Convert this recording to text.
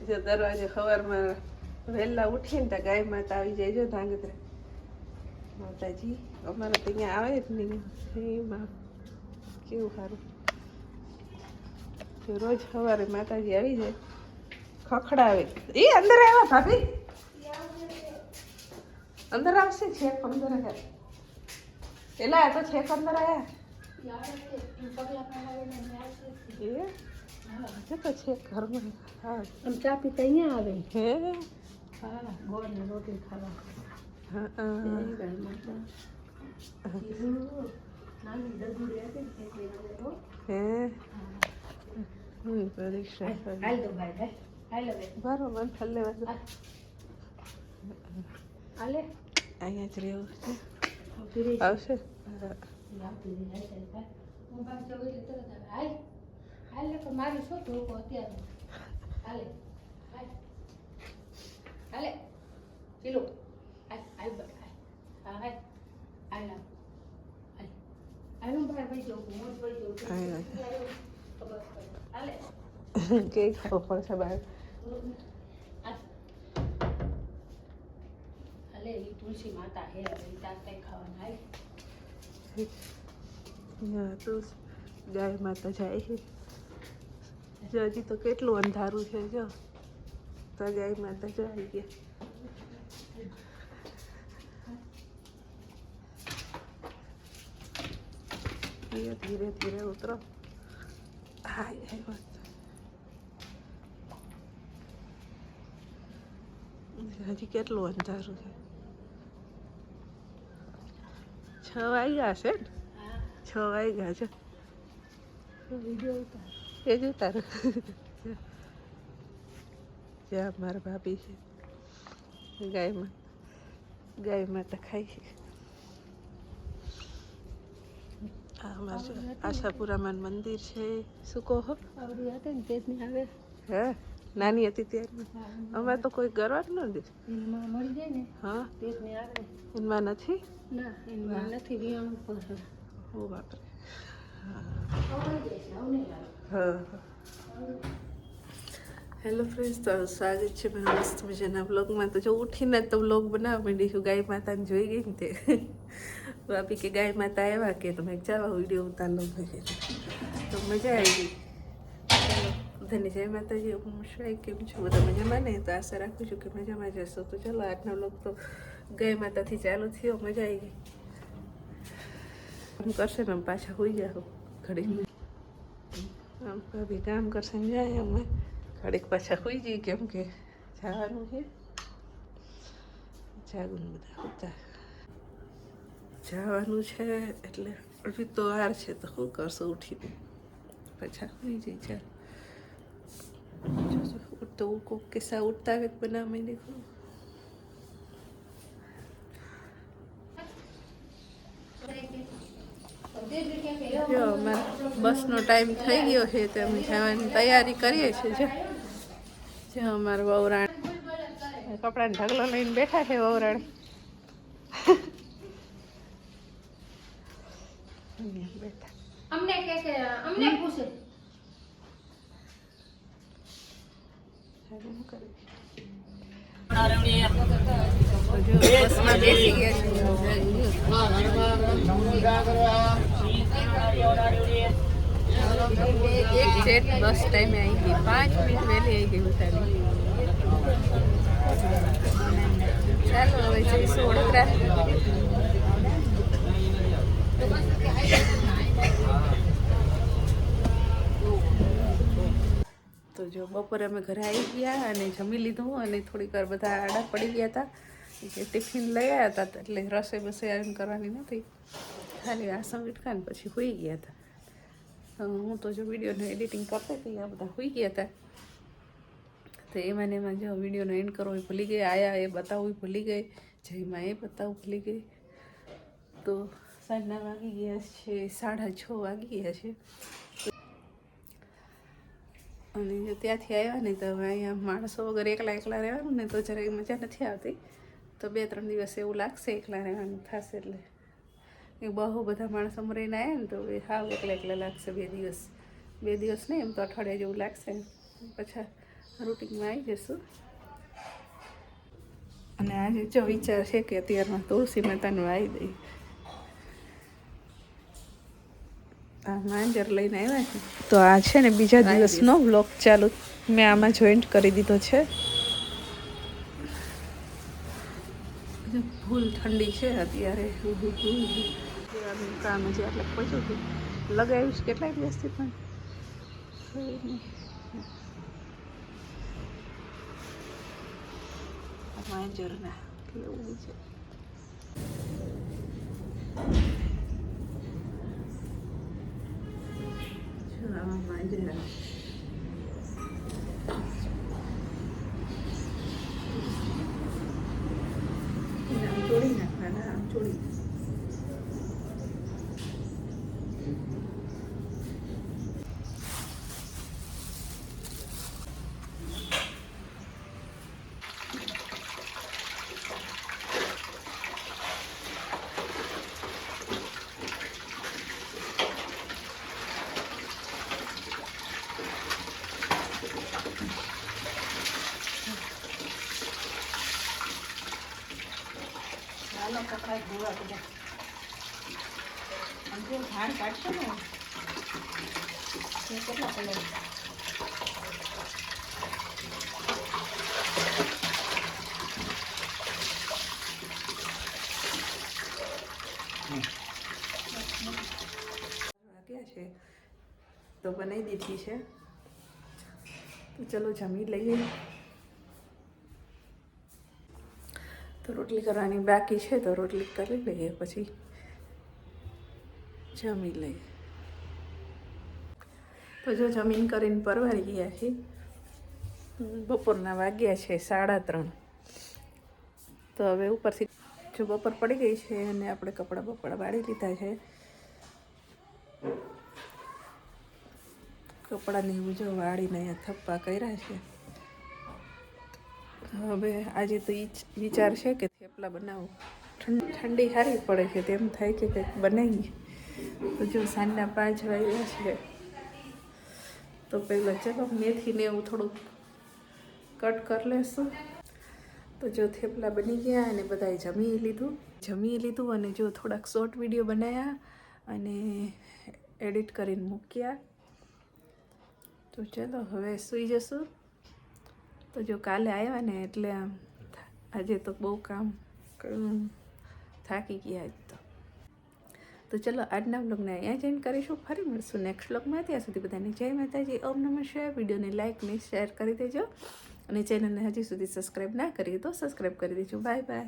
જો દરવાજે સવારમાં વહેલા ઉઠીને તો ગાય માતા આવી જાય. જો ધાંગધ્રા માતાજી અમારે તો અહીંયા આવે જ નહીં. એમાં કેવું સારું, રોજ સવારે માતાજી આવી જાય, ખખડાવે. એ અંદર આવ્યા ભાભી, અંદર આવશે. છેક અંદર આવ્યા પેલા તો છેક અંદર આવ્યા. એ તો છેક ઘરમાં. હા ચા પીતા અહીંયા આવે. હે હા, ગોળ ને રોટલી ખાવા. હા ગાય માતા નાની દગુડી હતી ને હે પરીક્ષા હાલ દો ભાઈ, હાલ હવે બરોબર ફલ લેવા દો. હાલે અહીંયા જ રહેવું છે. આવશે. મારી શું ધોકો અત્યારે. હાલે હાલે ચીલો હાલ હા હાલ હાલ હાલ ભાઈ જવું મોજ ભાઈ જવું હાલે કે ખાવ પડશે બહાર. હાલે એ તુલસી માતા હે તાર કઈ ખાવાનું હાલ. તો ગાય માતા જાય છે. જો હજી તો કેટલું અંધારું છે. જો તો ગાય માતા જો આવી ગયા. ધીરે ધીરે ઉતરો. હા હજી કેટલું અંધારું છે. 6 વાગ્યા હશે ને? 6 વાગ્યા છે. વિડીયો ઉતાર એ જ ઉતાર. જ્યાં મારા ભાભી છે ગાય માતા ખાય છે. આ અમારે આશાપુરામાં મંદિર છે. શું કહો? આવડી હતી ને તેની આવે. હે નાની હતી ત્યારે અમારે તો કોઈ કરવા જ ન દે. એમાં મળી જાય ને. હા તેની આવે. એમાં નથી. ના એમાં નથી વિયાણું પર. ઓ બાપરે. હા હેલો ફ્રેન્ડ્સ, તો સ્વાગત છે મારા મસ્ત મજાના બ્લોગમાં. તો જો ઉઠીને તો બ્લોગ બનાવવા માંડી છું. ગાય માતાને જોઈ ગઈ ને તે ભાભી કે ગાય માતા આવ્યા કે તમે ચાલો વિડીયો ઉતાર લો. તો મજા આવી ગઈ. બધાને જય માતાજી. હું શાય કેમ છું? બધા મજામાં ને? તો આશા રાખું છું કે મજામાં જશો. તો ચાલો આજનો બ્લોગ તો ગાય માતાથી ચાલુ થયો. મજા આવી ગઈ. કામ કરશે ને પાછા હોઈ જાઓ ઘડીક. આમ ભાભી કામ કરશે ને જાય અમે ઘડીક પાછા હોઈ જઈએ, કેમ કે જવાનું છે. જાગું બધા હોતા જવાનું છે એટલે હજી તો વાર છે. તો શું કરશો? ઉઠીને પાછા હોઈ જઈ. ચાલ ઉઠતો કોક કિસ્સા ઉઠતા આવે બનાવ મેં દેખો. જો અમારે બસનો ટાઈમ થઈ ગયો છે તો અમે જવાની તૈયારી કરીએ છીએ. જો અમારા વહુરાણ કપડાનો ઢગલો લઈને બેઠા છે. વહુરાણ બેઠા અમને કે અમને પૂછે બસમાં બેસી ગયા છે. એક્ઝેક્ટ બસ ટાઈમે આવી ગઈ. 5 મિનિટ વહેલી આવી ગઈ ઉતારી. ચાલો હવે જઈશું વડોદરા. તો જો બપોરે અમે ઘરે આવી ગયા અને જમી લીધું અને થોડીક વાર બધા આડા પડી ગયા હતા. ટિફિન લઈ આવ્યા હતા એટલે રસોઈ બસોઈ આવીને કરવાની નથી, ખાલી વાસણ વીટકા ને પછી સૂઈ ગયા હતા. હું તો જો વિડીયોનું એડિટિંગ કરતી હતી, આ બધા સૂઈ ગયા હતા. તો એમાં ને એમાં જો વિડીયોનો એન્ડ કરવો એ ભૂલી ગઈ, આયા એ બતાવવું એ ભૂલી ગઈ, જયમાં એ બતાવવું ભૂલી ગઈ. તો સાંજના વાગી ગયા છે 6:30 વાગી ગયા છે. અને જો ત્યાંથી આવ્યા ને તો અહીંયા માણસો વગર એકલા એકલા રહેવાનું ને તો જરાક મજા નથી આવતી. તો 2-3 દિવસ એવું લાગશે એકલા રહેવાનું થશે એટલે. એ બહુ બધા માણસો રહીને આવ્યા ને તો હાવ એકલા એકલા લાગશે 2 દિવસ. 2 દિવસ નહીં એમ તો અઠવાડિયા જેવું લાગશે. પાછા રૂટિનમાં આવી જશું. અને આજે જો વિચાર છે કે અત્યારમાં તુલસી માતાનું આવી દઈ. આ માંજર લઈને આવ્યા છે. તો આ છે ને બીજા દિવસનો વ્લોગ ચાલુ મેં આમાં જોઈન્ટ કરી દીધો છે. ફૂલ ઠંડી છે અત્યારે. કામ હજી આટલે પહોંચ્યું હતું. લગાવ્યું છે કેટલાય દિવસથી પણ માંજરના કેવું છે. માંજરા આમ ચોડી નાખવાના, આમ ચોડી ચાલો કપડા ધોવા બધા. આમ જો ધાર કાઢશો ને કેટલા કલર વાગ્યા છે તો બનાવી દીધી છે. તો ચલો જમી લઈએ. તો રોટલી કરવાની બાકી છે તો રોટલી કરી લઈએ પછી જમી લઈએ. તો જો જમીન કરીને પરવારી ગયા છે. બપોરના વાગ્યા છે 3:30. તો હવે ઉપરથી જો બપોર પડી ગઈ છે અને આપણે કપડાં વાળી લીધા છે. કપડાની હું જો વાળીને અહીંયા થપ્પા કર્યા છે. હવે આજે તો એ જ વિચાર છે કે થેપલા બનાવું. ઠંડી સારી પડે છે તેમ થાય કે કંઈક બનાવીએ. તો જો સાંજના 5 વાગ્યા છે તો પહેલાં ચલો મેથીને એવું થોડુંક કટ કરી લેશું. તો જો થેપલા બની ગયા અને બધાએ જમી લીધું અને જો થોડાક શોર્ટ વિડીયો બનાવ્યા અને એડિટ કરીને મૂક્યા. તો ચલો હવે સૂઈ જશું. તો જો કાલે આવ્યા ને એટલે આજે તો બહુ કામ થાકી ગયા આજ તો ચલો આજના બ્લોગને અહીંયા જોઈન કરીશું. ફરી મળશું નેક્સ્ટ બ્લોગમાં. ત્યાં સુધી બધાને જય માતાજી, ઓમ નમઃ શિવાય. વિડીયોને લાઇક ને શેર કરી દેજો અને ચેનલને હજી સુધી સબસ્ક્રાઈબ ના કરી તો સબસ્ક્રાઈબ કરી દેજો. Bye bye.